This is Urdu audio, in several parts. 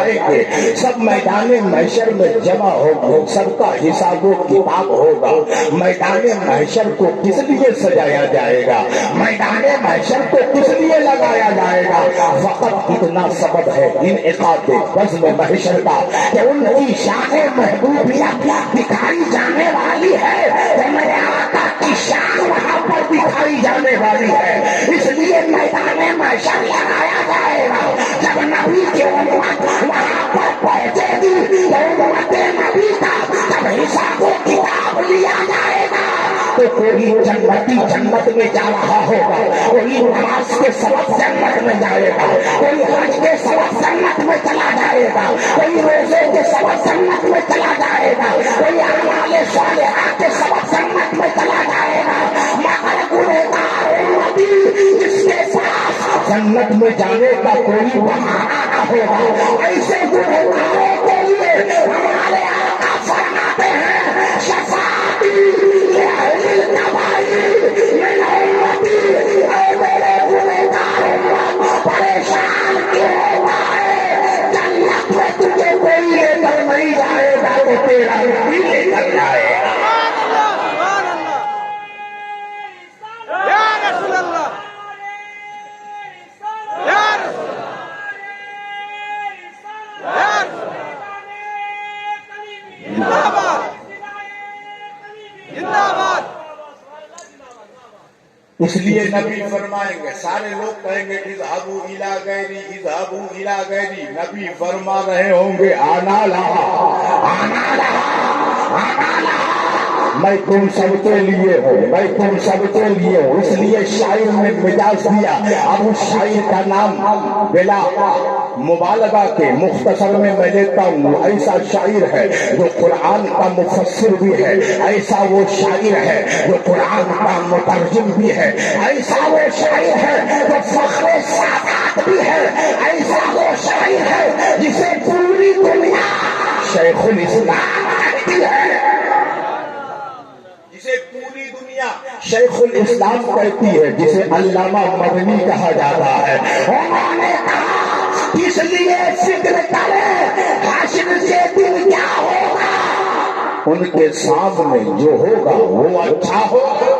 جائیں گے، سب میدان محشر میں جمع ہوں، سب کا حساب و کتاب ہوگا۔ میدان محشر کو کس لیے سجایا جائے گا، میدان محشر کو کس لیے لگایا جائے گا؟ فقط اتنا سبب ہے انعقاد بزم محشر کا کہ ان کی شان محبوبیت دکھائی جانے والی ہے، کہ میرے آقا کی شان وہاں پر دکھائی جانے والی ہے، اس لیے میدان محشر لگایا جائے گا۔ جب نبی کی امت وہاں پر پہنچے گی تو امت نبی کا جب حساب و کتاب لیا جائے گا تو کوئی جنتی جنت میں جا رہا ہوگا، کوئی نماز کے سبب جنت میں جائے گا، کوئی حج کے سبب جنت میں چلا جائے گا، کوئی روزے کے سبب جنت میں چلا جائے گا، کوئی اعمال صالحہ کے سبب جنت میں چلا جائے گا، مگر گنہگار امتی جس کے پاس جنت میں جانے کا کوئی بہانہ نہ ہوگا، ایسے گنہگاروں کے لیے ہمارے آقا فرماتے ہیں شفاعتی لأہل الکبائر من امتی، اے میرے گنہگار امت پریشان کیوں ہوتا ہے؟ جنت میں تجھے کوئی لے کر نہیں جائے گا تو تیرا نبی لے کر جائے گا۔ اس لیے نبی فرمائیں گے، سارے لوگ کہیں گے اذهبوا الى غیری اذهبوا الى غیری، نبی فرما رہے ہوں گے آنا لہا آنا لہا آنا لہا، میں تم سب کے لیے ہوں، میں تم سب کے لیے ہوں۔ اس لیے شاعر نے مجاز دیا، اب اس شاعر کا نام بلا مبالغہ کے مختصر میں لیتا ہوں، ایسا شاعر ہے جو قرآن کا مفسر بھی ہے، ایسا وہ شاعر ہے جو قرآن کا مترجم بھی ہے، ایسا وہ شاعر ہے جو فخر سادات بھی ہے، ایسا وہ شاعر ہے جسے پوری دنیا شیخ الاسلام کہتی ہے، جسے پوری دنیا شیخ الاسلام کہتی ہے، جسے علامہ مدنی کہا جاتا ہے۔ انہوں نے کہا اس لیے فکر کرے حشر کے دن کیا ہوگا، ان کے سامنے جو ہوگا وہ اچھا ہوگا،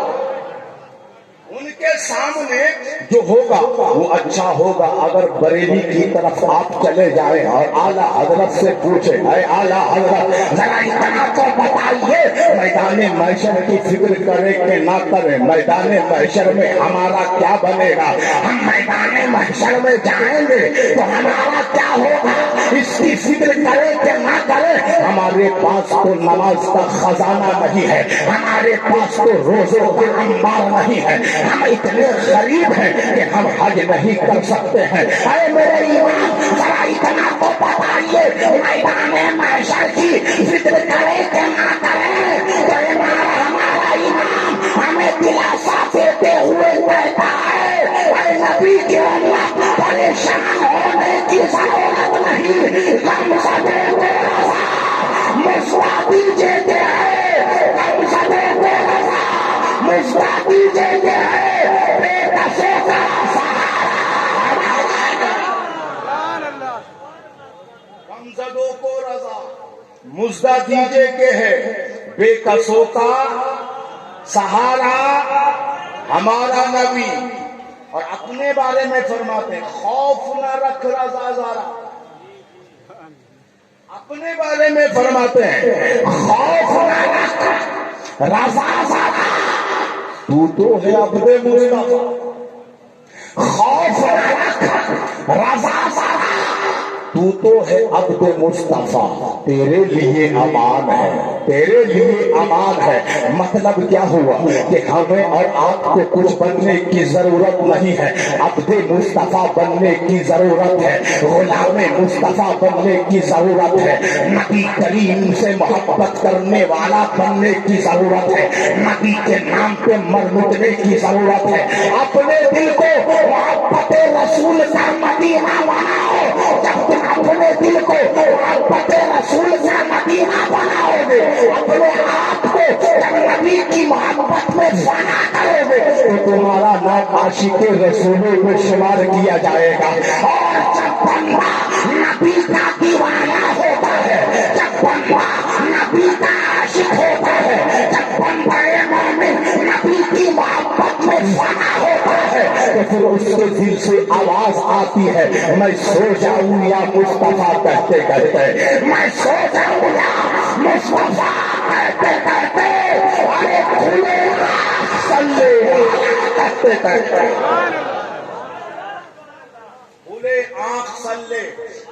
ان کے سامنے جو ہوگا وہ اچھا ہوگا۔ اگر بریلی کی طرف آپ چلے جائیں اور اعلیٰ حضرت سے پوچھیں، اے اعلیٰ حضرت ذرا اتنا تو بتائیے میدان محشر کی فکر کریں کہ نہ کریں، میدان محشر میں ہمارا کیا بنے گا، ہم میدان محشر میں جائیں گے تو ہمارا کیا ہوگا، اس کی فکر کریں کہ نہ کریں۔ ہمارے پاس تو نماز کا خزانہ نہیں ہے، ہمارے پاس تو روزوں کا انبار نہیں ہے، ہم اتنے غریب ہیں کہ ہم حج نہیں کر سکتے ہیں۔ اے میرے ایمان ذرا اتنا تو بتائیے میدان محشر کی فکر کرے کہ نہ کریں تو ہمارا ایمان ہمیں دلاسا دیتے ہوئے کہتا ہے اے نبی کی امت پریشان ہونے کی ضرورت نہیں، کم زدے بے رضا مسوا دیجیے کہ ہے، کم زدے بے رضا مسوا دیجیے کہ ہے، بے کسے کا کمزدوں کو رضا مزدہ دیجیے کہ ہے، بے کسوں کا سہارا ہمارا نبی۔ اور اپنے بارے میں فرماتے ہیں خوف نہ رکھ رضا ذرا، اپنے بارے میں فرماتے ہیں خوف نہ رکھ رضا ذرا، تو ہے عبد مصطفیٰ، خوف نہ رکھ رضا ذرا، تو ہے عبد مصطفیٰ، تیرے لیے امان ہے، تیرے لیے امان ہے۔ مطلب کیا ہوا کہ ہمیں اور آپ کو کچھ بننے کی ضرورت نہیں ہے، عبد مصطفیٰ بننے کی ضرورت ہے، غلام مصطفیٰ بننے کی ضرورت ہے، نبی کریم سے محبت کرنے والا بننے کی ضرورت ہے، نبی کے نام پہ مر مٹنے کی ضرورت ہے۔ اپنے دل کو محبت رسول کا مدینہ بناؤ، جب تم اپنے دل کو محبت رسول کا مدینہ بناؤ گے، اپنے آپ کو جب نبی کی محبت میں فنا کرو گے تو تمہارا نام عاشق رسول میں شمار کیا جائے گا۔ اور جب بندہ نبی کا دیوانہ اس کے دل سے آواز آتی ہے میں سو جاؤں یا مصطفیٰ کہتے کہتے میں سو جاؤں یا مصطفیٰ کہتے کہتے ارے کھلے صلی کہتے کہتے کھلے آنکھ صلی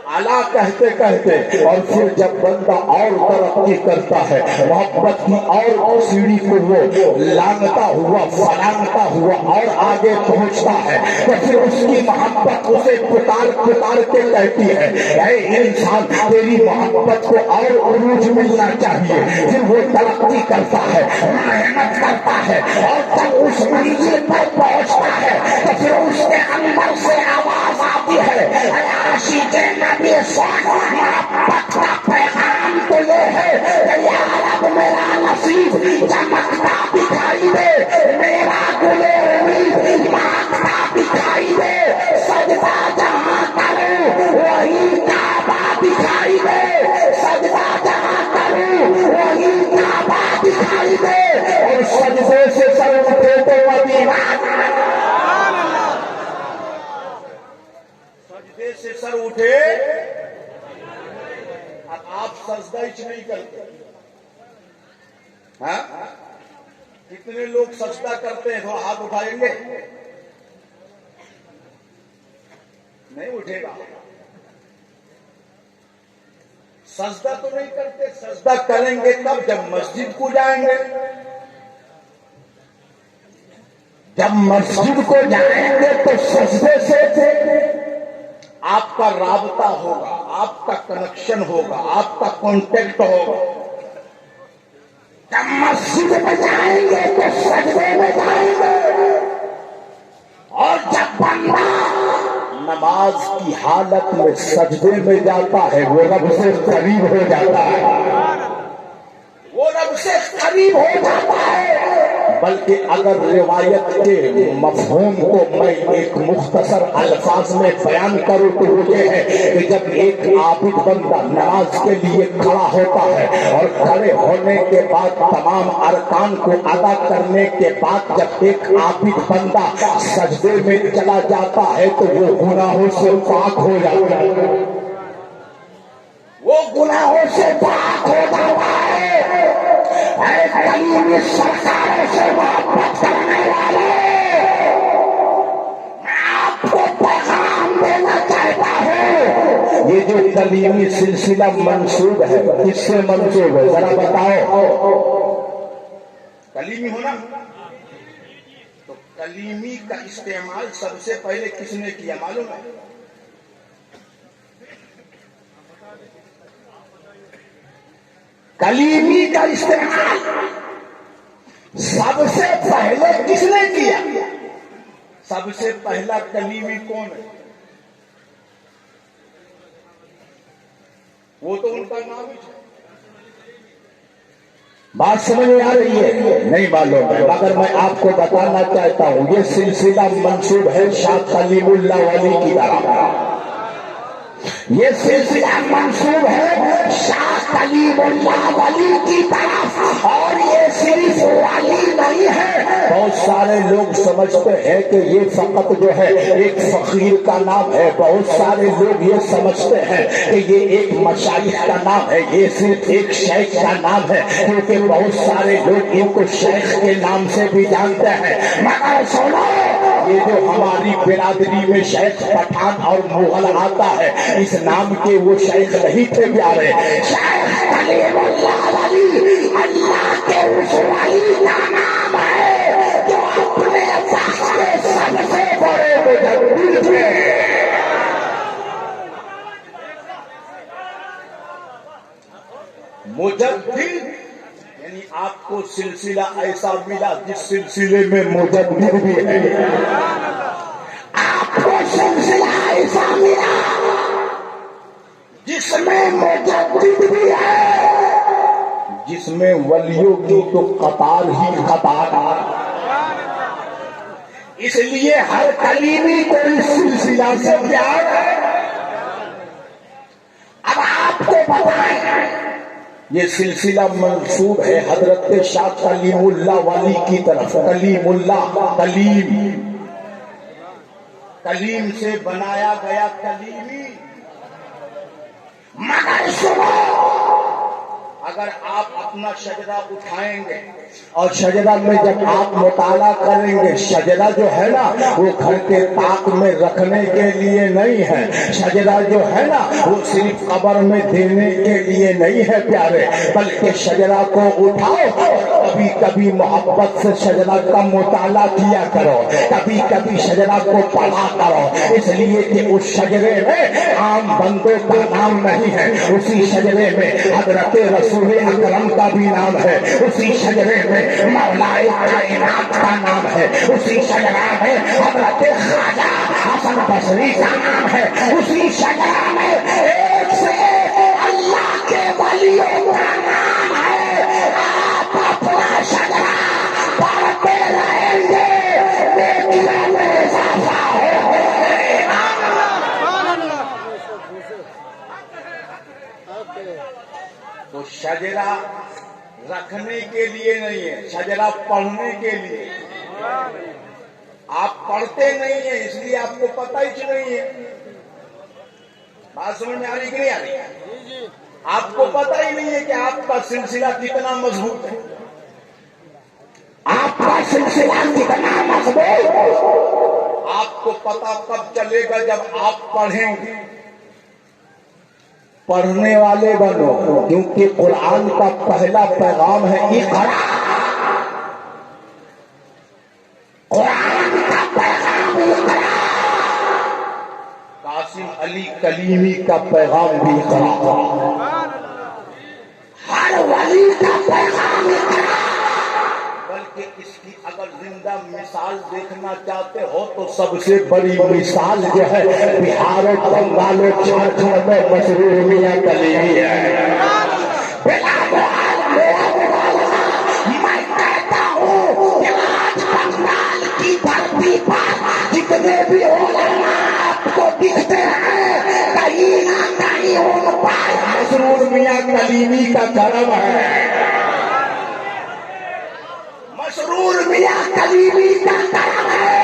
اعلیٰ کہتے کہتے اور پھر جب بندہ اور ترقی کرتا ہے محبت کی اور سیڑھی کو وہ لانگتا ہوا فلانگتا ہوا اور آگے پہنچتا ہے تو پھر اس کی محبت اسے پکار پکار کے کہتی ہے اے انسان تیری محبت کو اور عروج ملنا چاہیے پھر وہ ترقی کرتا ہے محنت کرتا ہے اور جب اس منزل پر پہنچتا ہے تو پھر اس کے اندر سے آواز آتی ہے عاشق نبی محبت کا پیغام تو یہ ہے کہ یا رب میرا نصیب چمکتا دکھائی دے میرا گلے امید مانگتا دکھائی دے سجدہ جہاں کروں وہی کعبہ دکھائی دے سجدہ جہاں کروں وہی کعبہ دکھائی دے اور سجدے سے سر اٹھے تو مدینہ سجدے سے سر اٹھے اب آپ سجدہ ہی نہیں کرتے ہاں کتنے لوگ سجدہ کرتے ہیں تھوڑا ہاتھ اٹھائیں گے نہیں اٹھے گا سجدہ تو نہیں کرتے سجدہ کریں گے تب جب مسجد کو جائیں گے جب مسجد کو جائیں گے تو سجدے سے آپ کا رابطہ ہوگا آپ کا کنیکشن ہوگا آپ کا کانٹیکٹ ہوگا جب مسجد میں جائیں گے تو سجدے میں جائیں گے اور جب بندہ نماز کی حالت میں سجدے میں جاتا ہے وہ رب سے قریب ہو جاتا ہے وہ رب سے قریب ہو جاتا ہے بلکہ اگر روایت کے مفہوم کو میں ایک مختصر الفاظ میں بیان کروں تو وہ یہ ہے کہ جب ایک عابد بندہ نماز کے لیے کھڑا ہوتا ہے اور کھڑے ہونے کے بعد تمام ارکان کو ادا کرنے کے بعد جب ایک عابد بندہ سجدے میں چلا جاتا ہے تو وہ گناہوں سے پاک ہو جاتا ہے وہ گناہوں سے پاک ہو جاتا ہے اے کلیمی سرکاروں سے محبت کرنے والے میں آپ کو پیغام دینا چاہتا ہوں یہ جو کلیمی سلسلہ منسوب ہے کس سے منسوب ہے ذرا بتاؤ کلیمی ہونا تو کلیمی کا استعمال سب سے پہلے کس نے کیا معلوم ہے کلیمی کا استعمال سب سے پہلے کس نے کیا سب سے پہلا کلیمی کون ہے وہ تو ان کا نام ہے بات سمجھ میں آ رہی ہے نہیں معلوم ہے مگر میں آپ کو بتانا چاہتا ہوں یہ سلسلہ منسوب ہے شاہ کلیم اللہ ولی کی طرف یہ سلسلہ منسوب ہے شاہ کلیم اللہ ولی کی طرف اور یہ صرف ولی نہیں ہے بہت سارے لوگ سمجھتے ہیں کہ یہ فقط جو ہے ایک فقیر کا نام ہے بہت سارے لوگ یہ سمجھتے ہیں کہ یہ ایک مشائخ کا نام ہے یہ صرف ایک شیخ کا نام ہے کیونکہ بہت سارے لوگ ان کو شیخ کے نام سے بھی جانتے ہیں مگر سنو یہ جو ہماری برادری میں شیخ پٹھان اور مغل آتا ہے اس نام کے وہ شیخ نہیں تھے پیارے شیخ کلیم اللہ ولی اللہ کے اس ولی کا نام ہے جو اپنے وقت کے سب سے بڑے مجدد تھے مجدد یعنی آپ کو سلسلہ ایسا ملا جس سلسلے میں مجدد بھی ہے آپ کو سلسلہ ایسا ملا جس میں مجدد بھی ہے جس میں ولیوں کی تو قطار ہی قطار اس لیے ہر کلیمی کو اس سلسلہ سے پیار ہے اب آپ کو بتائیں یہ سلسلہ منسوب ہے حضرت شاہ کلیم اللہ والی کی طرف کلیم اللہ کلیم کلیم سے بنایا گیا کلیمی، مگر سنو اگر آپ اپنا شجرہ اٹھائیں گے اور شجرہ میں جب آپ مطالعہ کریں گے، شجرہ جو ہے نا وہ گھر کے طاق میں رکھنے کے لیے نہیں ہے، شجرہ جو ہے نا وہ صرف قبر میں دینے کے لیے نہیں ہے پیارے، بلکہ شجرہ کو اٹھاؤ، کبھی کبھی محبت سے شجرہ کا مطالعہ کیا کرو، کبھی کبھی شجرہ کو پڑھا کرو، اس لیے کہ اس شجرے میں عام بندوں کا نام نہیں ہے، اسی شجرے میں حضرت رسول اکرم کا بھی نام ہے، اسی شجرے میں مولا کائنات کا نام ہے، اسی شجرہ میں حضرت خواجہ حسن بصری کا نام ہے، اسی شجرہ میں ایک سے ایک اللہ کے ولیوں کا نام ہے۔ آپ اپنا شجرہ پڑھتے رہیں گے، نیکیوں میں اضافہ ہوگا۔ تو شجرہ رکھنے کے لیے نہیں ہے، شجرہ پڑھنے کے لیے۔ آپ پڑھتے نہیں ہیں اس لیے آپ کو پتہ ہی نہیں ہے۔ بات سمجھ میں آ رہی کہ نہیں آ رہی؟ آپ کو پتہ ہی نہیں ہے کہ آپ کا سلسلہ کتنا مضبوط ہے، آپ کا سلسلہ کتنا مضبوط ہے۔ آپ کو پتہ کب چلے گا جب آپ پڑھیں گے۔ پڑھنے والے بنو، کیونکہ قرآن کا پہلا پیغام ہے اقرا۔ قرآن کا پیغام اقرا۔ قاسم علی کلیمی کا پیغام بھی اقرا، ہر ولی کا پیغام اقرا۔ بلکہ اس کی اگر زندہ مثال دیکھنا چاہتے ہو تو سب سے بڑی مثال جو ہے بہار و بنگال و جھارکھنڈ میں مسرور میاں کلیمی ہے۔ میں کہتا ہوں کہ آج بنگال کی دھرتی پر جتنے بھی علماء آپ کو دکھتے ہیں، کہیں نہ کہیں ان پر مسرور میاں کلیمی کا کرم ہے، مسرور میاں کلیمی کا کرم ہے۔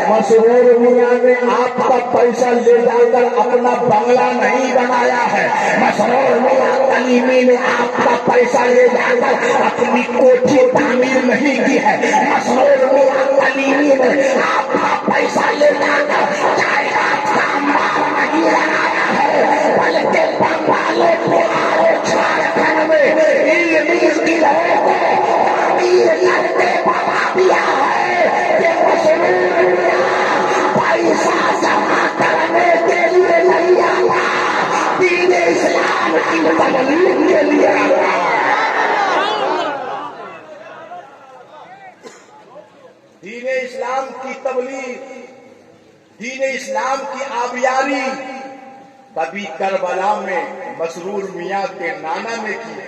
مسرور میاں نے آپ کا پیسہ لے جا کر اپنا بنگلہ نہیں بنایا ہے، مسرور میاں کلیمی نے آپ کا پیسہ لے جا کر اپنی کوٹھی تعمیر نہیں کی ہے، مسرور میاں کلیمی نے آپ کا پیسہ لے جا کر جائیداد کا انبار نہیں لگایا ہے، بلکہ بنگال بہار و جھارکھنڈ میں علمی قلعوں کو تعمیر کرتے بنا دیا ہے کہ مسرور میاں پیسہ جمع کرنے کے لیے نہیں آتا، دین اسلام کی تبلیغ کے لیے آتا ہے۔ دین اسلام کی تبلیغ، دین اسلام کی آبیاری کبھی کربلا میں مسرور میاں کے نانا نے کی،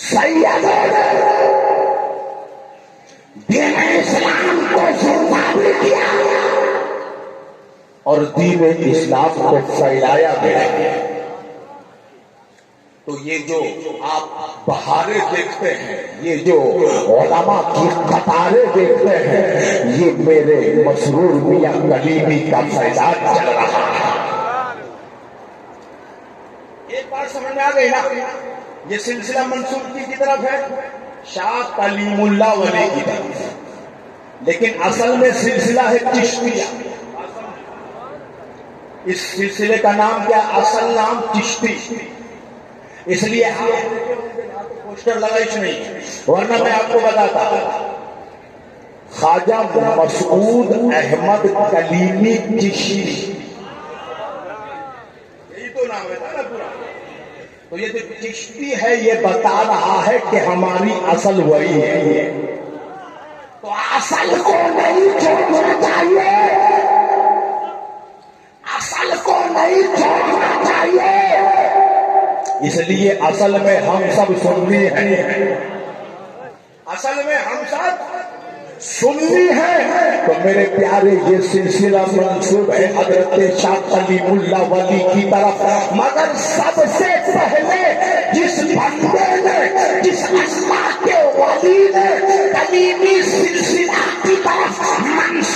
سیدوں نے دین اسلام کو زندہ بھی کیا اور دین اسلام کو پھیلایا گیا۔ تو یہ جو آپ بہاریں دیکھتے ہیں، یہ جو علماء کی قطاریں دیکھتے ہیں، یہ میرے مسرور میاں کلیمی کا فیضان چل رہا ہے۔ ایک بات سمجھ میں آ گئی نا؟ یہ سلسلہ منسوب کی طرف ہے، شاہ کلیم اللہ ولی کی طرف، لیکن اصل میں سلسلہ ہے چشتیہ۔ اس سلسلے کا نام کیا؟ اصل نام چشتی، اس لیے پوسٹر لگائی نہیں، ورنہ میں آپ کو بتاتا خواجہ مسعود احمد کلیمی چشتی، یہی تو نام ہے نا پورا۔ تو یہ جو چشتی ہے یہ بتا رہا ہے کہ ہماری اصل وہی ہے، تو اصل کو نہیں چھوڑنا چاہیے، اصل کو نہیں چھوڑنا چاہیے۔ اس لیے اصل میں ہم سب سنی ہیں، اصل میں ہم سب سنی ہے۔ تو میرے پیارے یہ سلسلہ منسوب ہے حضرت شاہ کلیم اللہ ولی کی طرف، مگر سب سے پہلے جس بندے نے، جس اللہ کے ولی نے کلیمی سلسلہ کی طرف منسوب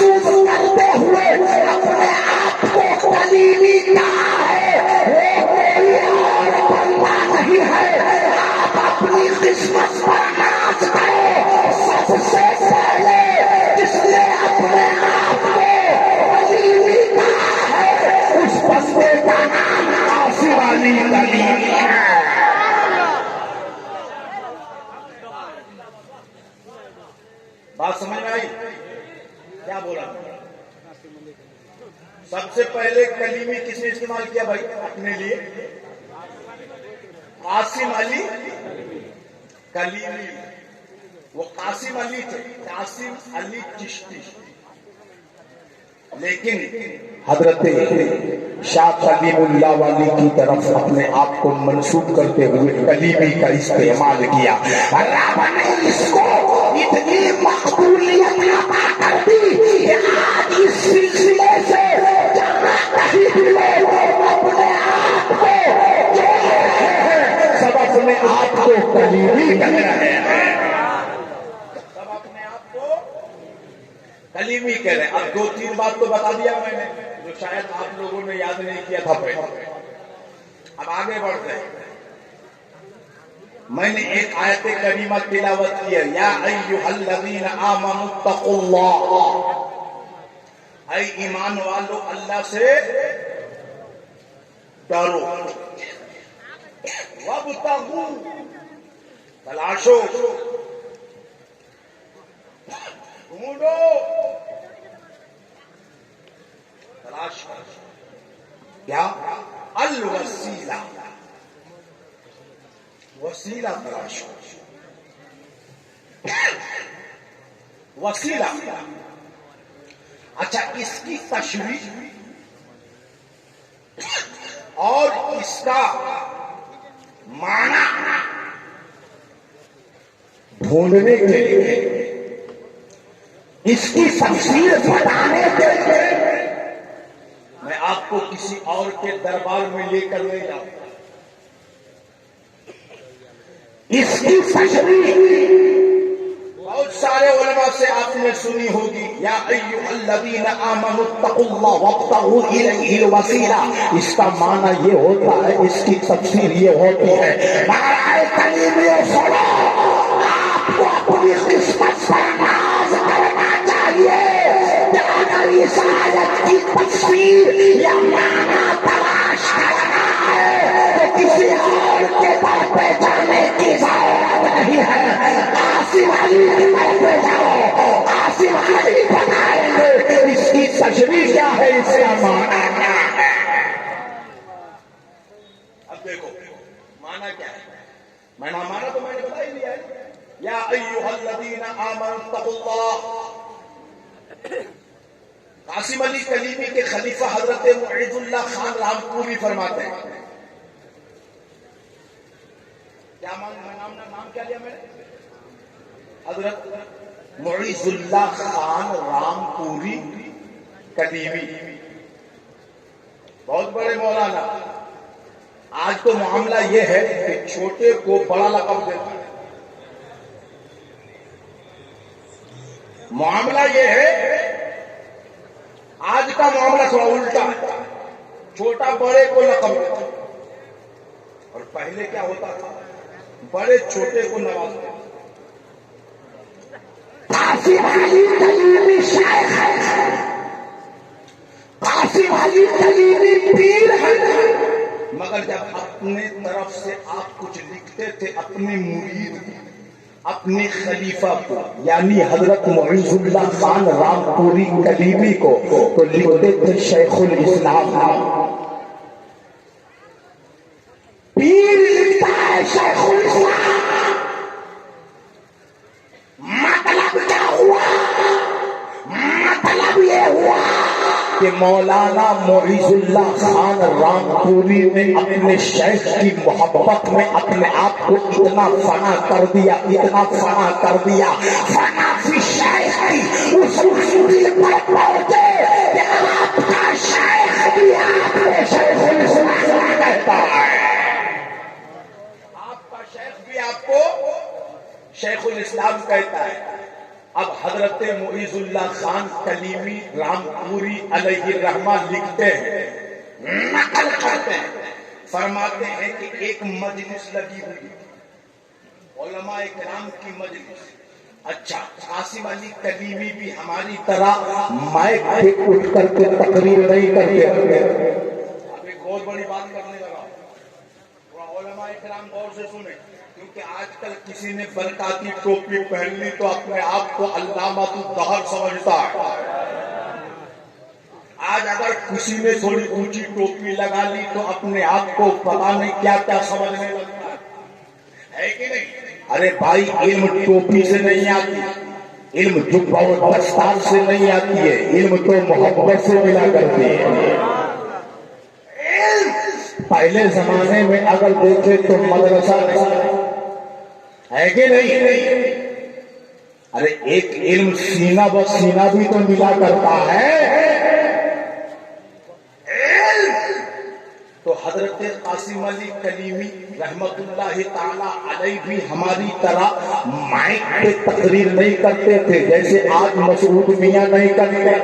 بستے کا نام قاسم علی کلیمی ہے۔ بات سمجھ میں آئی کیا بولا؟ سب سے پہلے کلیمی کس نے استعمال کیا بھائی اپنے لیے؟ قاسم علی کلیمی، وہ قاسم علی تھے، قاسم علی چشتی، لیکن حضرت شاہ کلیم اللہ والی کی طرف اپنے آپ کو منسوب کرتے ہوئے کلیمی کا استعمال کیا۔ رب نے اس کو اتنی مقبولیت عطا کر دی کہ آج اس سلسلے سے جہاں کہیں بھی لوگ اپنے آپ کو سب اپنے آپ کو کلیمی کہہ رہے ہیں، سب اپنے آپ کو کلیمی کہہ رہے ہیں۔ اب دو تین بات تو بتا دیا میں نے جو شاید آپ لوگوں نے یاد نہیں کیا تھا پہلے۔ اب آگے بڑھتے ہیں۔ میں نے ایک آیت کریمہ تلاوت کی ہے، یا ایھا الذین آمنوا اتقوا اللہ، اے ایمان والو اللہ سے ڈرو، وابتغوا تلاشو، ڈھونڈو، تلاش کرو، کیا؟ الوسیلہ، وسیلہ تلاش کرو، وسیلہ۔ اچھا، اس کی تشریح اور اس کا معنی ڈھونڈنے کے لیے، اس کی تفسیر بتانے کے لیے میں آپ کو کسی اور کے دربار میں لے کر نہیں جاؤں گا۔ اس کی تشریح بہت سارے علماء سے آپ نے سنی ہوگی، یا ایھا الذین آمنوا اتقوا اللہ وابتغوا الیہ الوسیلہ۔ اس کا معنی یہ ہوتا ہے، اس کی تفسیر یہ ہوتی ہے، مہارائے کلیمی سنو، آپ کو اپنی قسمت پر ناز کرنا چاہیے کہ اگر اس آیت کی تفسیر یا معنی تلاش کرنا ہے تو کسی اور کے پر پہ جانے کی ضرورت نہیں ہے، قاسم علی کے پر پہ جاؤ، قاسم علی بتائیں گے اس کی تشریح کیا ہے، اس کا معنی کیا ہے۔ اب دیکھو معنی کیا ہے، معنی تو میں نے بتا ہی دیا ہے، یا ایھا الذین آمنوا اتقوا اللہ۔ قاسم علی کلیمی کے خلیفہ حضرت معیز اللہ خان رامپوری فرماتے ہیں، کیا نام کیا لیا میں نے؟ حضرت معیز اللہ خان رامپوری کلیمی، بہت بڑے مولانا۔ آج تو معاملہ یہ ہے کہ چھوٹے کو بڑا لقب دیتا ہے، معاملہ یہ ہے، آج کا معاملہ تھوڑا الٹا ہے، چھوٹا بڑے کو لقب دیتا ہے، اور پہلے کیا ہوتا تھا، بڑے چھوٹے کو نوازتے۔ قاسم علی کلیمی شیخ ہے، قاسم علی کلیمی پیر ہے، مگر جب اپنے طرف سے آپ کچھ لکھتے تھے اپنے مرید کو، اپنے خلیفہ کو، یعنی حضرت معیز اللہ خان رامپوری کلیمی کو، تو لکھتے تھے شیخ الاسلام۔ پیر لکھتا ہے شیخ الاسلام، مطلب کیا ہوا؟ مطلب یہ ہوا کہ مولانا معیز اللہ خان رامپوری نے اپنے شیخ کی محبت میں اپنے آپ کو اتنا فنا کر دیا، اتنا فنا کر دیا، فنا فی شیخ کی اس حصول پر پہنچے کہ آپ کا شیخ بھی آپ نے شیخ الاسلام کہتا ہے، آپ کا شیخ بھی آپ کو شیخ الاسلام کہتا ہے۔ اب حضرت معیز اللہ خان کلیمی رامپوری علیہ الرحمہ لکھتے ہیں، نقل کرتے ہیں، فرماتے ہیں کہ ایک مجلس لگی ہوئی، علماء کرام کی مجلس۔ اچھا، قاسم علی کلیمی بھی ہماری طرح مائک پہ اٹھ کر کے تقریر نہیں کرتے، اب ایک بڑی بات کرنے لگا ہوں. علماء کرام غور سے سنیں, کیونکہ آج کل کسی نے برکاتی ٹوپی پہن لی تو اپنے آپ کو علامۃ الدہر سمجھتا ہے. آج اگر کسی نے تھوڑی اونچی ٹوپی لگا لی تو اپنے آپ کو پتا نہیں کیا کیا سمجھنے لگتا ہے کہ نہیں؟ ارے بھائی, علم ٹوپی سے نہیں آتی, علم جبہ و دستار سے نہیں آتی ہے, علم تو محبت سے ملا کرتی ہے. پہلے زمانے میں اگر دیکھے تو مدرسہ ہے کہ نہیں؟ ارے ایک علم سینہ ب سینہ بھی تو ملا کرتا ہے. تو حضرت قاسم علی کلیمی رحمت اللہ تعالی علیہ بھی ہماری طرح مائک پہ تقریر نہیں کرتے تھے جیسے آج مسعود میاں نہیں کرتے.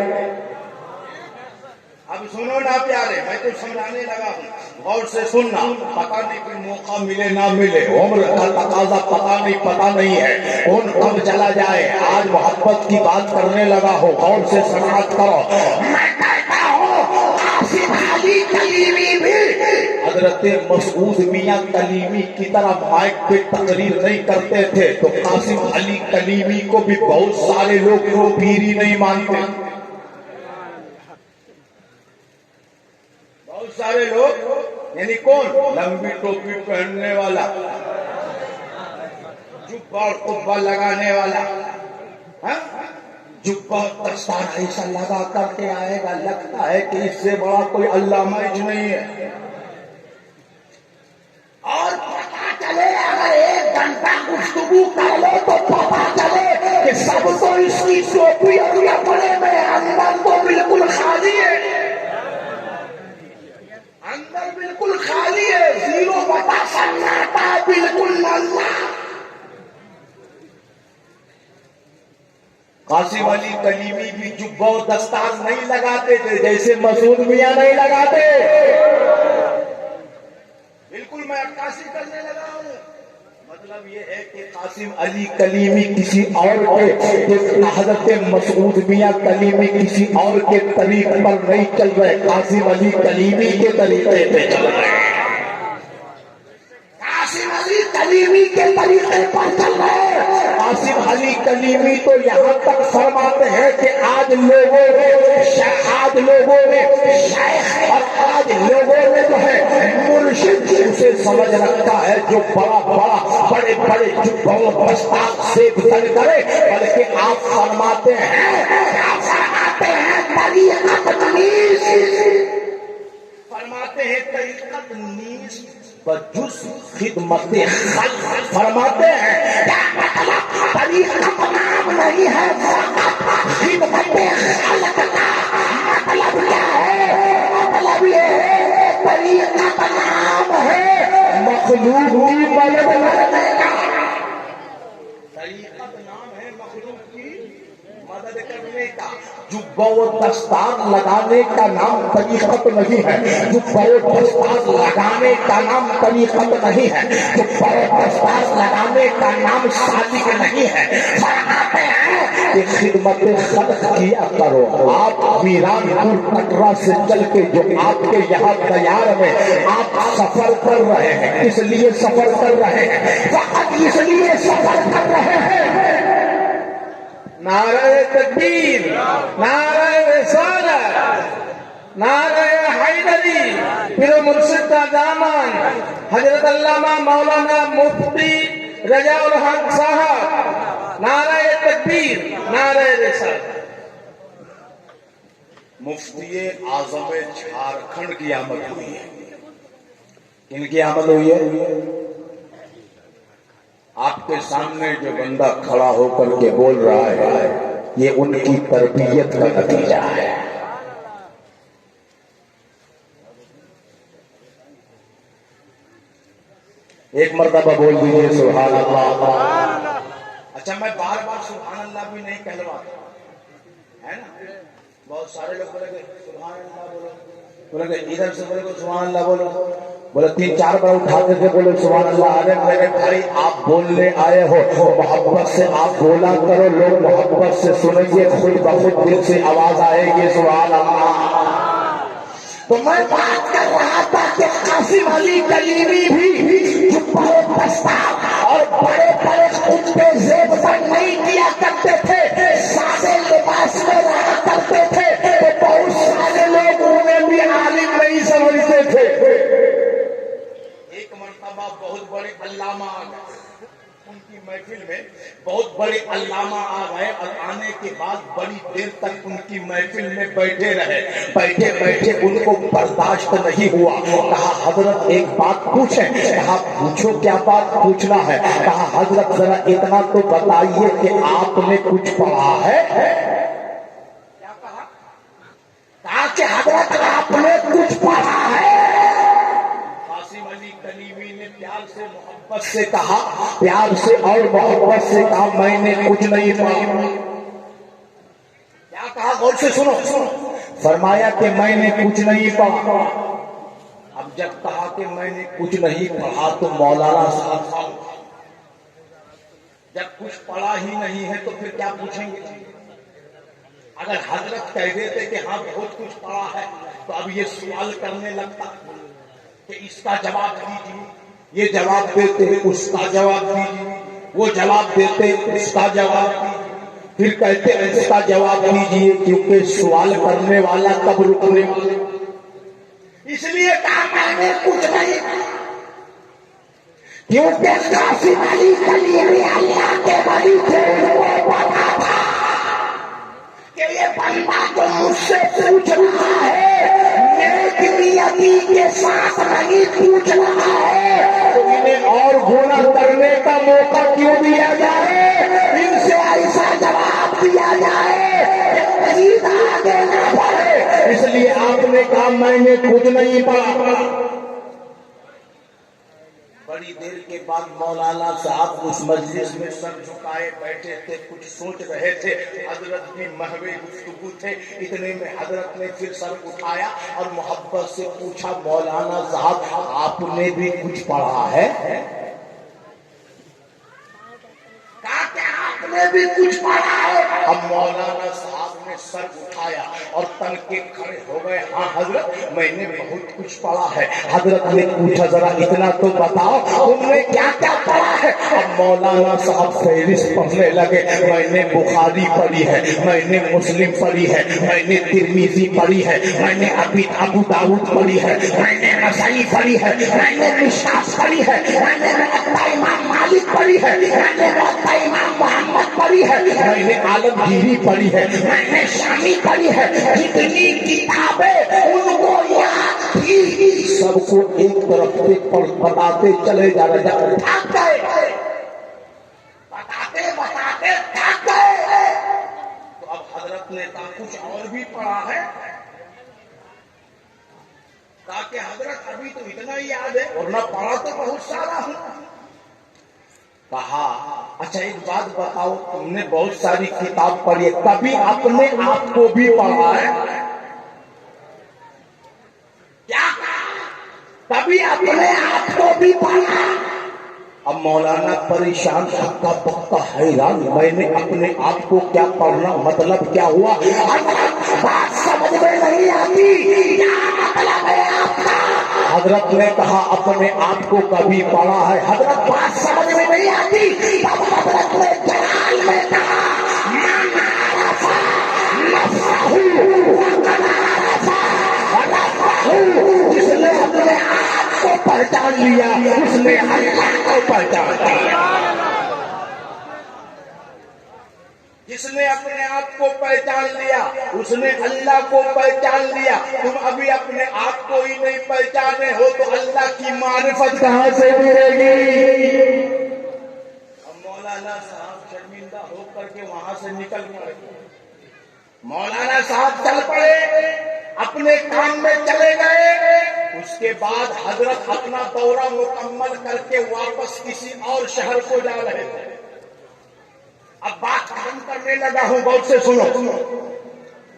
اب سنو نا پیارے, میں تو سمجھانے لگا ہوں, غور سے سننا. پتہ نہیں کوئی موقع ملے نہ ملے, عمر کا تقاضا پتہ نہیں ہے کون کب چلا جائے. آج محبت کی بات کرنے لگا ہو, غور سے سماعت کرو. میں کہتا ہوں قاسم علی کلیمی بھی حضرت مسعود میاں کلیمی کی طرح مائک پہ تقریر نہیں کرتے تھے, تو قاسم علی کلیمی کو بھی بہت سارے لوگ وہ پیری نہیں مانتے. بہت سارے لوگ یعنی کون؟ لمبی ٹوپی پہننے والا, جبہ اور قبہ لگانے والا, جبہ اور دستار ایسا لگا کر کے آئے گا لگتا ہے کہ اس سے بڑا کوئی علامہ نہیں ہے. اور پتا چلے اگر ایک گھنٹہ گفتگو کر لو تو پتا چلے کہ سب تو اس کی ٹوپی اور کپڑے میں, اندر تو بالکل خالی ہے, اندر بالکل خالی ہے, زیرو بتا سناٹا بالکل ننھا. قاسم علی کلیمی بھی جبہ و دستار نہیں لگاتے تھے جیسے مسعود میاں نہیں لگاتے. بالکل میں عکاسی کرنے لگا ہوں. مطلب یہ ہے کہ قاسم علی کلیمی کسی اور کے, حضرت مسعود میاں کلیمی کسی اور کے طریق پر نہیں چل رہے, قاسم علی کلیمی کے طریقے پہ چل رہے ہیں. قاسم علی کلیمی کے طریقے پر چل رہے ہیں. قاسم علی کلیمی تو یہاں تک فرماتے ہیں کہ آج لوگوں نے شیخ اور آج لوگوں نے جو ہے مرشد اسے سمجھ رکھتا ہے جو بڑے جبوں و دستار سے گزر کرے, بلکہ آپ فرماتے ہیں طریقت نیز بجز خدمت خلق. فرماتے ہیں طریقت نام نہیں ہے, خدمت خلق کا مطلب کیا ہے؟ مطلب یہ ہے طریقت نام ہے مخلوق کی مدد کرنے کا. طریقت نام ہے مخلوق کی مدد کرنے کا. جبہ و دستار لگانے کا نام طریقت نہیں ہے, جبہ و دستار لگانے کا نام طریقت نہیں ہے, جبہ و دستار لگانے کا نام سالک نہیں ہے. فرماتے ہیں کہ خدمت خلق کیا کرو. آپ میران پور کٹرا سے چل کے جو آپ کے یہاں تیار میں آپ سفر کر رہے ہیں, اس لیے سفر کر رہے ہیں, فقط اس لیے سفر کر رہے ہیں. نعرہ تکبیر, نعرہ رسالت, نعرہ حیدری, پیر و مرشد کا دامن حضرت علامہ مولانا مفتی رجاء الحق صاحب, نعرہ تکبیر, نعرہ رسالت. مفتی اعظم جھارکھنڈ کی آمد ہوئی ہے. ان کی آمد ہوئی ہے. آپ کے سامنے جو بندہ کھڑا ہو کر کے بول رہا ہے یہ ان کی تربیت کا نتیجہ ہے. ایک مرتبہ بول دیجیے سبحان اللہ. اچھا میں بار سبحان اللہ بھی نہیں کہلواتا ہے نا. بہت سارے لوگ بولے کہ سبحان اللہ بولو, بولے کہ ادھر سے بولے کہ سبحان اللہ بولو, بولے 3-4 بار اٹھاتے تھے بولے سبحان اللہ. ارے میرے بھائی آپ بولنے آئے ہو, محبت سے آپ بولا کرو, لوگ محبت سے سنیں گے, خود بخود دل سے آواز آئے گی سبحان اللہ. تو میں بات کر رہا تھا کہ علی کلیمی بھی جبہ دستہ اور بڑے بڑے کتے زیب پر نہیں کیا کرتے تھے، سادے لباس میں رہا کرتے تھے، تو بہت سارے لوگ انہیں بھی عالم نہیں سمجھتے تھے۔ ایک مرتبہ بہت بڑے علامہ آ گئے ان کی محفل میں، بہت بڑے علامہ آ گئے اور آنے کے بعد بڑی دیر تک ان کی محفل میں بیٹھے رہے، بیٹھے بیٹھے ان کو برداشت نہیں ہوا، کہا حضرت ایک بات پوچھیں، کہا پوچھو کیا بات پوچھنا ہے، کہا حضرت ذرا اتنا تو بتائیے کہ آپ نے کچھ پڑھا ہے؟ کیا کہا؟ کہا کہ حضرت آپ نے کچھ پڑھا ہے؟ قاسم علی کلیمی نے پیار سے محبت سے کہا، پیار سے اور محبت سے کہا میں نے کچھ نہیں پڑھا۔ کیا کہا؟ غور سے سنو، فرمایا کہ میں نے کچھ نہیں پڑھا۔ اب جب کہا کہ میں نے کچھ نہیں پڑھا تو مولانا صاحب جب کچھ پڑھا ہی نہیں ہے تو پھر کیا پوچھیں گے؟ اگر حضرت کہہ دیتے کہ ہاں بہت کچھ پڑھا ہے تو اب یہ سوال کرنے لگتا کہ اس کا جواب دیجیے، یہ جواب دیتے اس کا جواب دیجیے، وہ جواب دیتے اس کا جواب دیجیے، پھر کہتے اس کا جواب دیجیے، کیونکہ سوال کرنے والا کب رکنے والا۔ اس لیے کہا میں نے کچھ نہیں، کیونکہ قاسم علی کلیمی اللہ کے ولی تھے، وہ پتا تھا کہ یہ بندہ تو مجھ سے پوچھ رہا ہے، نیک نیتی کے ساتھ نہیں پوچھ رہا ہے، تو انہیں اور گناہ کرنے کا موقع کیوں دیا جائے، ان سے ایسا جواب دیا جائے کہ مزید آگے نہ بڑھے۔ اس لیے آپ نے کہا میں نے کچھ نہیں پڑھا۔ بڑی دیر کے بعد مولانا صاحب اس مجلس میں سر جھکائے بیٹھے تھے، کچھ سوچ رہے تھے، حضرت بھی محو گفتگو تھے، اتنے میں حضرت نے پھر سر اٹھایا اور محبت سے پوچھا مولانا صاحب آپ نے بھی کچھ پڑھا ہے؟ کہا کہ آپ نے بھی کچھ پڑھا ہے۔ اب مولانا صاحب نے سر اٹھایا اور تن کے کھڑے ہو گئے، ہاں حضرت میں نے بہت کچھ پڑھا ہے۔ حضرت نے پوچھا ذرا اتنا تو بتاؤ تم نے کیا کیا پڑھا ہے؟ اب مولانا صاحب فہرست پڑھنے لگے، میں نے بخاری پڑھی ہے، میں نے مسلم پڑھی ہے، میں نے ترمذی پڑھی ہے، میں نے ابو داؤد پڑھی ہے، میں نے نسائی پڑھی ہے، میں نے مشکات پڑھی ہے، میں نے موطا امام مالک پڑھی ہے، میں نے موطا امام محمد پڑھی ہے، میں نے عالمگیری پڑھی ہے، میں نے شامی پڑھی ہے، جتنی کتابیں ان کو یاد تھی سب کو ایک طرف سے بتاتے چلے جا رہے تھک گئے، بتاتے بتاتے تھک گئے۔ تو اب حضرت نے کہا کچھ اور بھی پڑھا ہے؟ کہا کہ حضرت ابھی تو اتنا ہی یاد ہے ورنہ پڑھا تو بہت سارا ہوں۔ کہا اچھا ایک بات بتاؤ، تم نے بہت ساری کتاب پڑھی ہے، کبھی اپنے آپ کو بھی پڑھا ہے؟ کیا کبھی اپنے آپ کو بھی پڑھا؟ اب مولانا پریشان ہکا پکا حیران، میں نے اپنے آپ کو کیا پڑھنا مطلب کیا ہوا؟ بات سمجھ میں نہیں آتی، کیا مطلب ہے آپ کا؟ حضرت نے کہا اپنے آپ کو کبھی پڑھا ہے؟ حضرت بات سمجھ میں نہیں آتی، تب حضرت نے جلال میں کہا من عرف نفسہ وقد عرف ربہ، جس نے اپنے آپ کو پہچان لیا اس نے اللہ کو پہچان لیا۔ جس نے اپنے آپ کو پہچان لیا اس نے اللہ کو پہچان لیا۔ تم ابھی اپنے آپ کو ہی نہیں پہچانے ہو تو اللہ کی معرفت کہاں سے ملے گی؟ اب مولانا صاحب شرمندہ ہو کر کے وہاں سے نکل پڑے، مولانا صاحب چل پڑے، اپنے کام میں چلے گئے۔ اس کے بعد حضرت اپنا دورہ مکمل کر کے واپس کسی اور شہر کو جا رہے تھے۔ اب بات ختم کرنے لگا ہوں، غور سے سنو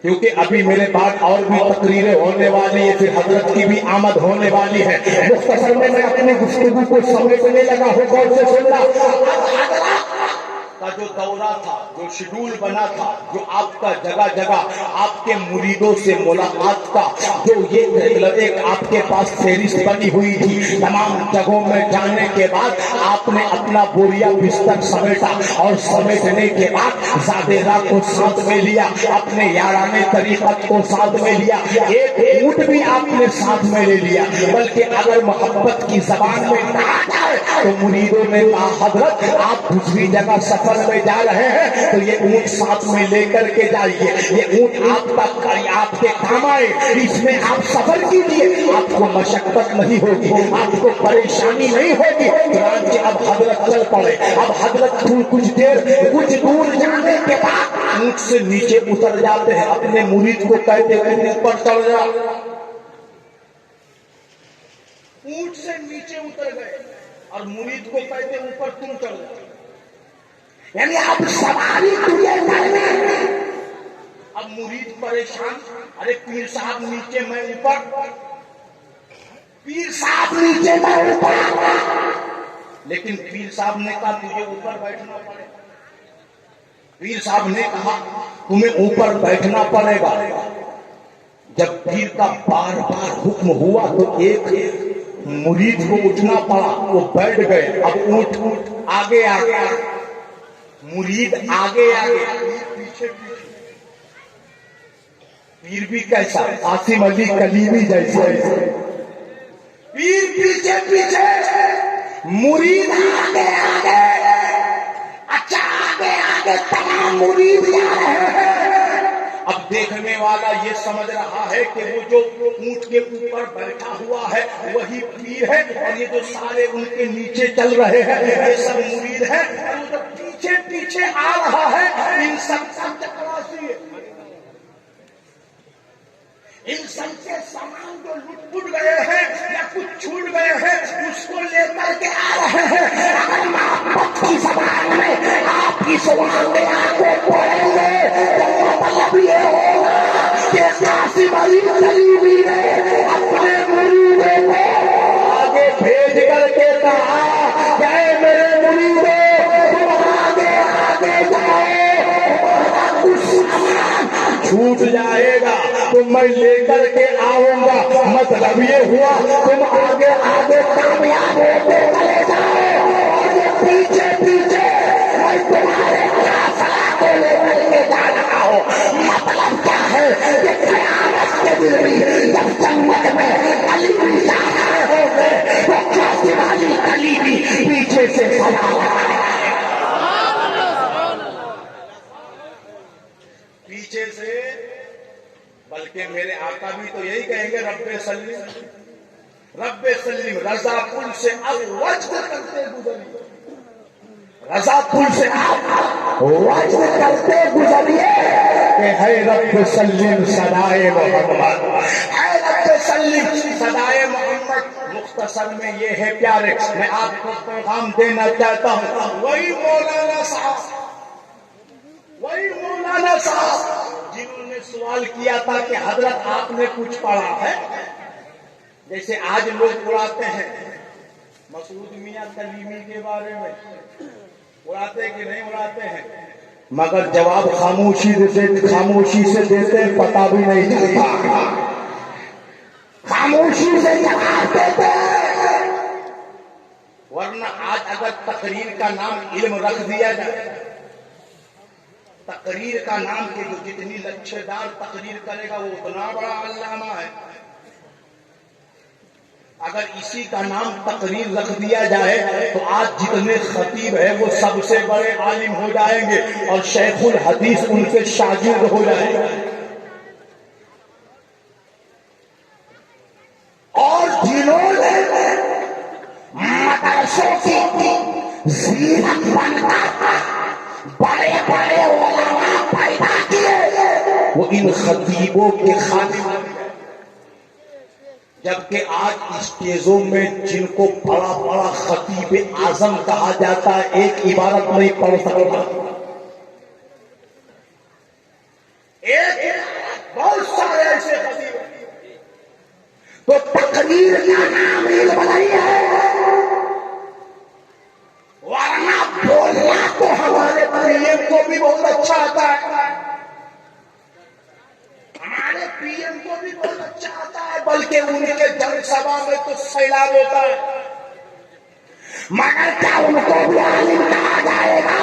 کیونکہ ابھی میرے بعد اور بھی تقریریں ہونے والی ہے، پھر حضرت کی بھی آمد ہونے والی ہے۔ مختصر میں اپنی گفتگو کو سمیٹنے لگا ہوں، غور سے سننا۔ کا جو دورہ تھا، جو شیڈول بنا تھا، جو آپ کا جگہ جگہ آپ کے مریدوں سے ملاقات کا جو یہ ایک آپ کے پاس فہرست بنی ہوئی تھی، تمام جگہوں میں جانے کے بعد آپ نے اپنا بوریا بستر سمیٹا اور سمیٹنے کے بعد زادیرہ کو ساتھ میں لیا، اپنے یارانے طریقت کو ساتھ میں لیا، ایک اونٹ بھی آپ نے ساتھ میں لے لیا۔ بلکہ اگر محبت کی زبان میں کہا جائے تو مریدوں نے کہا حضرت آپ دوسری جگہ سفر میں جا رہے ہیں تو یہ اونٹ ساتھ میں لے کر کے جائیے، یہ اونٹ آپ کے کام آئے، اس میں آپ سفر کیجیے، آپ کو مشقت نہیں ہوگی، آپ کو پریشانی نہیں ہوگی۔ چنانچہ اب حضرت چل پڑے۔ اب حضرت کچھ دور جانے کے بعد اونٹ سے نیچے اتر جاتے ہیں، اپنے مرید کو کہتے ہیں اوپر چڑھ جا۔ اونٹ سے نیچے اتر گئے اور مرید کو کہتے اوپر تم چڑھ جاؤ، یعنی اب سواری تجھے کرنا ہے۔ اب مرید پریشان، ارے پیر صاحب نیچے میں اوپر، پیر صاحب نیچے میں اوپر، لیکن پیر صاحب نے کہا تجھے اوپر بیٹھنا پڑے گا۔ پیر صاحب نے کہا تمہیں اوپر بیٹھنا پڑے گا۔ جب پیر کا بار بار حکم ہوا تو ایک مرید کو اٹھنا پڑا، وہ بیٹھ گئے۔ اب اونٹ آگے آگے، مرید آگے آگے، پیچھے پیچھے۔ پیر بھی کیسا؟ قاسم علی کلیمی جیسے، پیر پیچھے پیچھے، مرید آگے آگے۔ اچھا آگے آگے تمام مرید جا رہے ہیں۔ اب دیکھنے والا یہ سمجھ رہا ہے کہ وہ جو اونٹ کے اوپر بیٹھا ہوا ہے وہی پیر ہے، اور یہ جو سارے ان کے نیچے چل رہے ہیں یہ سب مرید ہے، اور جو پیچھے پیچھے آ رہا ہے ان سب کا چکراسی ہے۔ ان سب کے سامان جو لٹ پٹ گئے ہیں یا کچھ چھوٹ گئے ہیں اس کو لے کر کے آ رہے ہیں۔ اگر محبت کی زبان میں آپ کی زبان میں آپ کو پڑھیں گے تو مطلب یہ ہوگا کہ قاسم علی کلیمی نے اپنے مریدوں کو آگے بھیج کر کے کہا کہ اے میرے مریدوں تم آگے آگے جاؤ، کچھ سامان چھوٹ جائے گا تو میں لے کر کے آؤں گا۔ مطلب یہ ہوا تم آگے آگے کامیاب ہوتے چلے جاؤ اور یہ پیچھے پیچھے میں تمہارے فیصلہ کو لے کر کے جا رہا ہوں۔ مطلب کیا ہے کہ قیامت کے دن بھی جب جنت میں علی بھی جا رہے ہوں گے تو قاسم علی کلیمی پیچھے سے سلام پیچھے سے، بلکہ میرے آقا بھی تو یہی کہیں گے رب سلم رب سلم، رضا پل سے اب وجد کرتے گزریے، رضا پل سے اب وجد کرتے گزریے کہ ہے رب سلم صدائے محمد، ہے رب سلم صدائے محمد۔ مختصر میں یہ ہے پیارے، میں آپ کو پیغام دینا چاہتا ہوں، وہی مولانا صاحب جنہوں نے سوال کیا تھا کہ حضرت آپ نے کچھ پڑھا ہے، جیسے آج لوگ اڑاتے ہیں مسعود میاں کلیمی کے بارے میں، اڑاتے کہ نہیں اڑاتے ہیں، مگر جواب خاموشی سے دیتے پتہ بھی نہیں چلتا، خاموشی سے جواب دیتے۔ ورنہ آج اگر تقریر کا نام علم رکھ دیا جائے، تقریر کا نام کہ جو جتنی لچھے دار تقریر کرے گا وہ اتنا بڑا علامہ ہے، اگر اسی کا نام تقریر رکھ دیا جائے تو آج جتنے خطیب ہیں وہ سب سے بڑے عالم ہو جائیں گے اور شیخ الحدیث ان کے شاگرد ہو جائیں گے۔ اور جنہوں نے مدرسوں کی زینت بنتا بڑے بڑے علماء پیدا کیے وہ ان خطیبوں کے خادم، جبکہ آج اسٹیجوں میں جن کو بڑا بڑا خطیب اعظم کہا جاتا ہے ایک عبارت نہیں پڑھ سکتا، بہت سارے ایسے خطیب، تو تقریر کا نام علم نہیں ہے، ورنہ بولنا تو ہمارے سیلاب ہوتا ہے، مگر کیا ان کو بھی عالم کہا جائے گا؟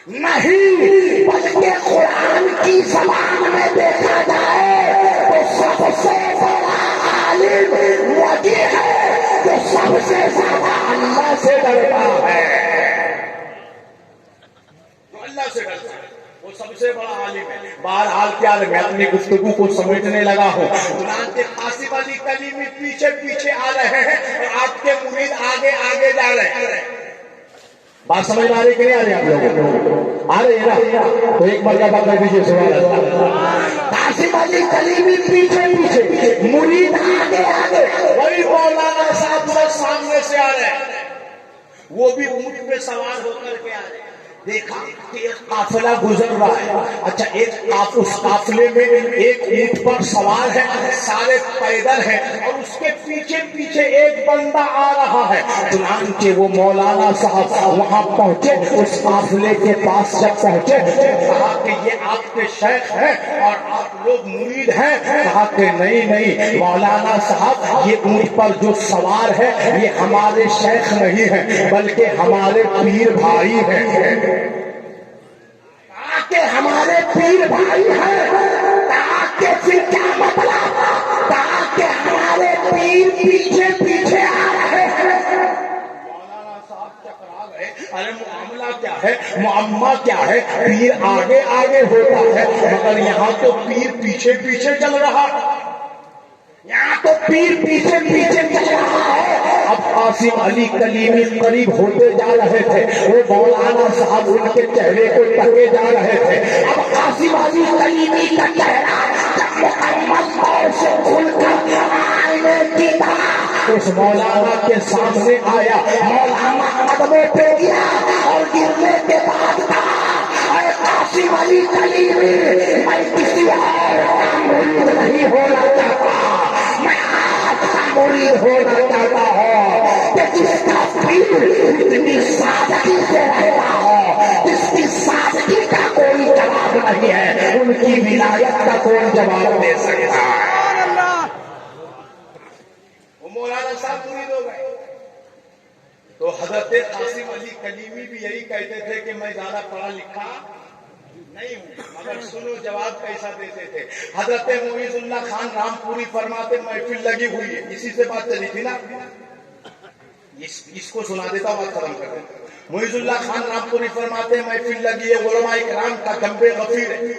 نہیں، بلکہ قرآن کی زبان میں دیکھا جائے تو سب سے بڑا عالم وہی ہے جو سب سے زیادہ اللہ سے ڈرتا ہے، جو اللہ سے ڈرتا ہے وہ سب سے بڑا عالم ہے۔ بہرحال کیا میں اپنی گفتگو کو سمجھنے لگا ہوں، چنانچہ قاسم علی کلیمی پیچھے پیچھے آ رہے ہیں اور آپ کے مرید آگے آگے جا رہے ہیں۔ بات سمجھ میں آ رہی کہ نہیں آ رہی آپ لوگوں کو؟ آ رہی ہے نا؟ تو ایک مرتبہ کر دیجیے سوال اللہ۔ قاسم علی کلیمی پیچھے پیچھے، مرید آگے آگے، وہی مولانا صاحب سب سامنے سے آ رہے ہیں، وہ بھی اونٹ پہ سوار ہو کر کے آ رہے ہیں۔ دیکھا کہ ایک قافلہ گزر رہا ہے، اچھا اس قافلے میں ایک اونٹ پر سوار ہے، سارے پیدل ہیں، اور اس کے پیچھے پیچھے ایک بندہ آ رہا ہے۔ چنانچہ وہ مولانا صاحب وہاں پہنچے، اس قافلے کے پاس جب پہنچے کہا کہ یہ آپ کے شیخ ہیں اور آپ لوگ مرید ہیں؟ کہا کہ نہیں مولانا صاحب، یہ اونٹ پر جو سوار ہے یہ ہمارے شیخ نہیں ہیں بلکہ ہمارے پیر بھائی ہیں۔ کہ ہمارے پیر بھائی ہیں، کہ پھر کیا مطلب؟ کہ ہمارے پیر پیچھے پیچھے آ رہے ہیں۔ مولانا صاحب چکرا گئے، ارے معاملہ کیا ہے، معمہ کیا ہے؟ پیر آگے آگے ہوتا ہے مگر یہاں تو پیر پیچھے پیچھے چل رہا ہے، یہاں تو پیر پیچھے پیچھے چل رہا ہے۔ اب قاسم علی کلیمی قریب ہوتے جا رہے تھے، وہ مولانا صاحب ان کے چہرے کو تکے جا رہے تھے۔ اب قاسم علی کلیمی کا چہرہ جب مکمل طور سے کھل کر آئینے کی طرح اس مولانا کے سامنے آیا، مولانا قدموں پہ گیا اور گرنے کے بعد کہا، اے قاسم علی کلیمی، میں کسی اور کا مرید نہیں ہونا چاہتا، میں آپ کا مرید ہونا چاہتا ہوں کہ جس کا پیر اتنی سادگی سے رہتا ہو، جس کی سادگی کا کوئی جواب نہیں ہے، ان کی ولایت کا کون جواب دے سکتا ہے؟ وہ مولانا صاحب مرید ہو گئے تو حضرت قاسم علی کلیمی بھی یہی کہتے تھے کہ میں زیادہ پڑھا لکھا نہیں ہوں، مگر سنو جواب کیسا دیتے تھے۔ حضرت معیز اللہ خان رام پوری فرماتے، محفل لگی ہوئی ہے، اسی سے بات چلی تھی نا، اس کو سنا دیتا ہوں، بات ختم کر دیتا۔ معیز اللہ خان رام پوری فرماتے محفل لگی ہے، علماء کرام کا جنب غفیر ہے۔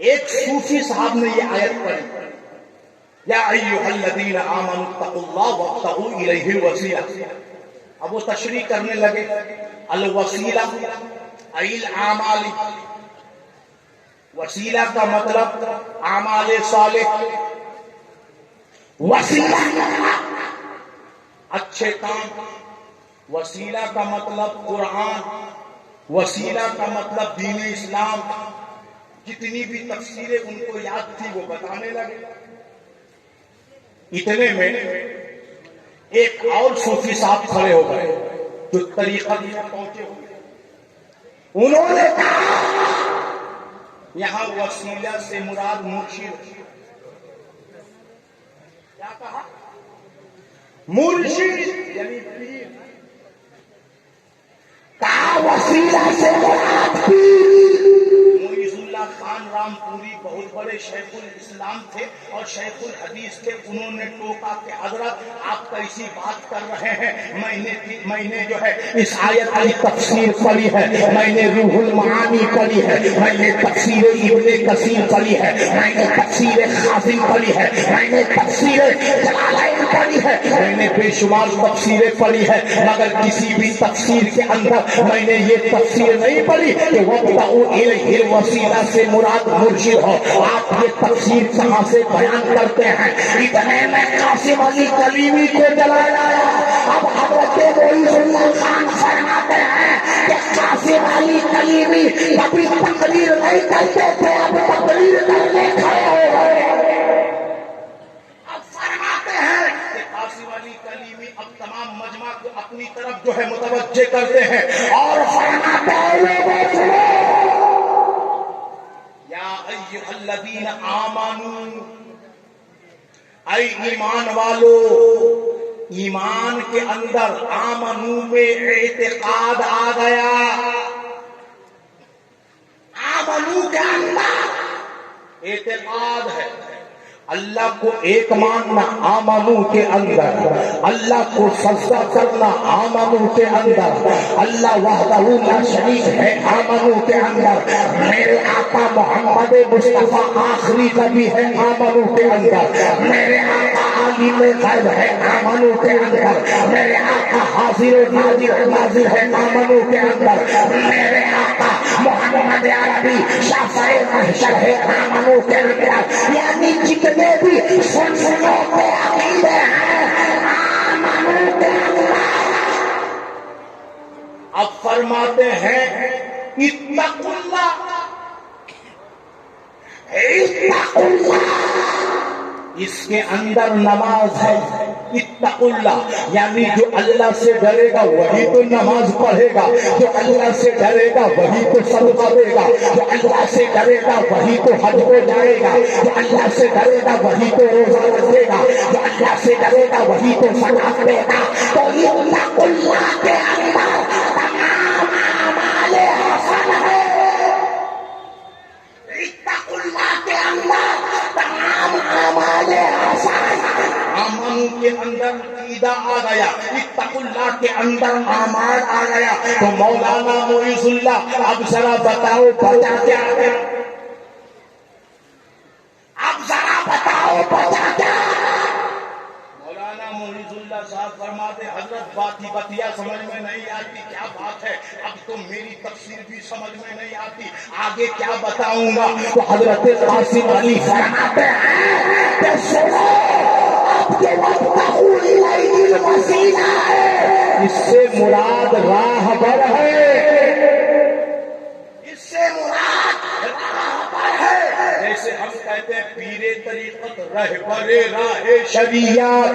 ایک صوفی صاحب نے یہ آیت پڑھی، یا ایھا الذین آمنوا اتقوا اللہ وابتغوا الیہ الوسیلہ۔ اب وہ تشریح کرنے لگے، الوسیلہ ایل اعمال، وسیلہ کا مطلب اعمال صالح، وسیلہ اچھے کام، وسیلہ کا مطلب قرآن، وسیلہ کا مطلب دین اسلام۔ جتنی بھی تفسیریں ان کو یاد تھی وہ بتانے لگے۔ اتنے میں ایک اور صوفی صاحب کھڑے ہو گئے جو طریقت میں پہنچے ہوئے، انہوں نے کہا یہاں وسیلہ سے مراد مرشد۔ کیا کہا؟ مرشد یعنی پیر۔ کہا وسیلہ سے مراد پیر۔ معیز اللہ خان رام پوری بہت بڑے شیخ الاسلام تھے اور شیخ الحدیث تھے، انہوں نے ٹوکا کہ حضرت آپ کیسی بات کر رہے ہیں، میں نے جو ہے اس آیت کی تفسیر پڑھی ہے، میں نے روح المعانی پڑھی ہے، میں نے تفسیر ابن کثیر پڑھی ہے، میں نے تفسیر خازن پڑھی ہے، میں نے تفسیر جلالین پڑھی ہے، میں نے بے شمار تفسیریں پڑھی ہے، مگر کسی بھی تفسیر کے اندر میں نے یہ تفسیر نہیں پڑھی کہ وابتغوا الیہ الوسیلہ سے مراد مرشد ہو۔ آپ یہ تفسیر کہاں سے بیان کرتے ہیں؟ اتنے میں قاسم علی کلیمی کو جلایا۔ اب حضرت معیز اللہ خان فرماتے ہیں کہ قاسم علی کلیمی کبھی تقریر نہیں کرتے تھے، اب تقریر کرنے کھڑے ہو گئے۔ اب فرماتے ہیں کہ قاسم علی کلیمی اب تمام مجمع کو اپنی طرف جو ہے متوجہ کرتے ہیں اور فرماتے ہیں لوگوں سنو، یا ایھا الذین آمنوا اے ایمان والو، ایمان کے اندر آمنو میں اعتقاد آ گیا، آمنو کے اندر اعتقاد ہے، اللہ کو ایک ماننا آمنو کے اندر، اللہ کو سجدہ کرنا آمنو کے اندر، اللہ وحدہ لا شریک ہے آمنو کے اندر، میرے آقا محمد مصطفیٰ آخری نبی ہے آمنو کے اندر، میرے آقا عالم غیب ہے آمنو کے اندر، میرے آقا حاضر و ناظر ہے آمنو کے اندر، میرے آقا محمد عربی شافع محشر ہے آمنو کے اندر، یعنی جتنے بھی سنوں کے عقیدے ہیں آمنو کے اندر۔ اب فرماتے ہیں اتقوا اللہ، اتقوا اللہ، اس کے اندر نماز ہے، اتقوا اللہ، یعنی جو اللہ سے ڈرے گا وہی تو نماز پڑھے گا، جو اللہ سے ڈرے گا وہی تو صدقہ دے گا، جو اللہ سے ڈرے گا وہی تو حج کو جائے گا، جو اللہ سے ڈرے گا وہی تو روزہ رکھے گا، جو اللہ سے ڈرے گا وہی تو زکات دے گا۔ تو اتقوا اللہ کے اندر تمام اعمال حسن ہے، اتقوا اللہ کے اندر تمام اعمال حسن، آمن کے اندر عقیدہ آ گیا، اتقوا اللہ کے اندر اعمال آ گیا۔ تو مولانا معیز اللہ اب ذرا بتاؤ بچا کیا ہے، اب ذرا بتاؤ بچا کیا ہے؟ مولانا معیز اللہ صاحب فرماتے حضرت بات ہی بتیا سمجھ میں نہیں آتی، کیا بات ہے، اب تو میری تفسیر بھی سمجھ میں نہیں آتی، آگے کیا بتاؤں گا؟ تو حضرت قاسم علی فرماتے ہیں کہ سنو، اب یہ وابتغوا الیہ الوسیلہ ہے، اس سے مراد راہ بر ہے، اس سے مراد راہ بر ہے، جیسے ہم کہتے ہیں پیر طریقت رہبر راہ شریعت،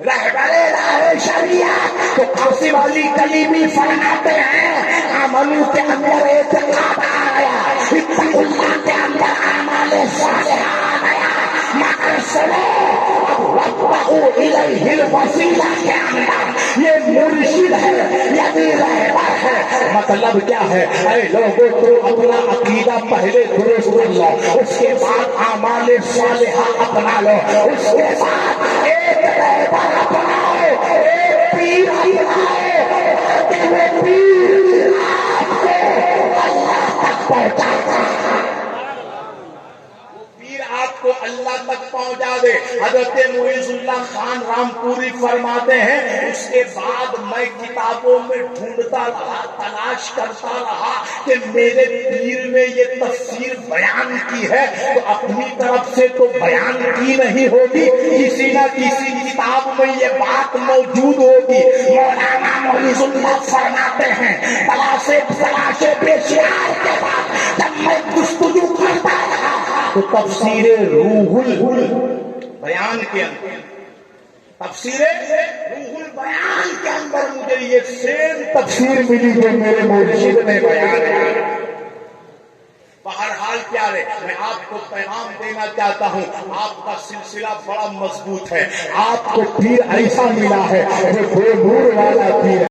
رہبر راہ شریعت۔ تو قاسم علی کلیمی فرماتے ہیں آمنو کے اندر اعتقاد آ گیا، اتقوا اللہ کے اندر اعمال صالحہ آ گیا، مگر سنو وابتغوا الیہ الوسیلہ کے اندر یہ مرشد ہے، یعنی رہبر ہے۔ مطلب کیا ہے؟ اے لوگوں تو اپنا عقیدہ پہلے درست کر لو، اس کے بعد اعمال صالحہ اپنا لو، اس کے بعد ایک رہبر اپناؤ، ایک پیر اپناؤ، کہ وہ پیر آپ کو اللہ تک پہنچاتا ہے، آپ کو اللہ تک پہنچا دے۔ حضرت معیز اللہ خان رام پوری فرماتے ہیں اس کے بعد میں کتابوں میں ڈھونڈتا رہا، تلاش کرتا رہا کہ میرے پیر نے یہ تفسیر بیان کی ہے تو اپنی طرف سے تو بیان کی نہیں ہوگی، کسی نہ کسی کتاب میں یہ بات موجود ہوگی۔ مولانا معیز اللہ فرماتے ہیں تلاش بسیار کے بعد جب میں جستجو کرتا رہا تو تفسیر روح البیان کے اندر، تفسیر روح البیان کے اندر مجھے یہ سیم تفسیر ملی جو میرے مرشد نے بیان ہے۔ بہرحال پیارے، میں آپ کو پیغام دینا چاہتا ہوں، آپ کا سلسلہ بڑا مضبوط ہے، آپ کو پیر ایسا ملا ہے جو بے نور والا پیر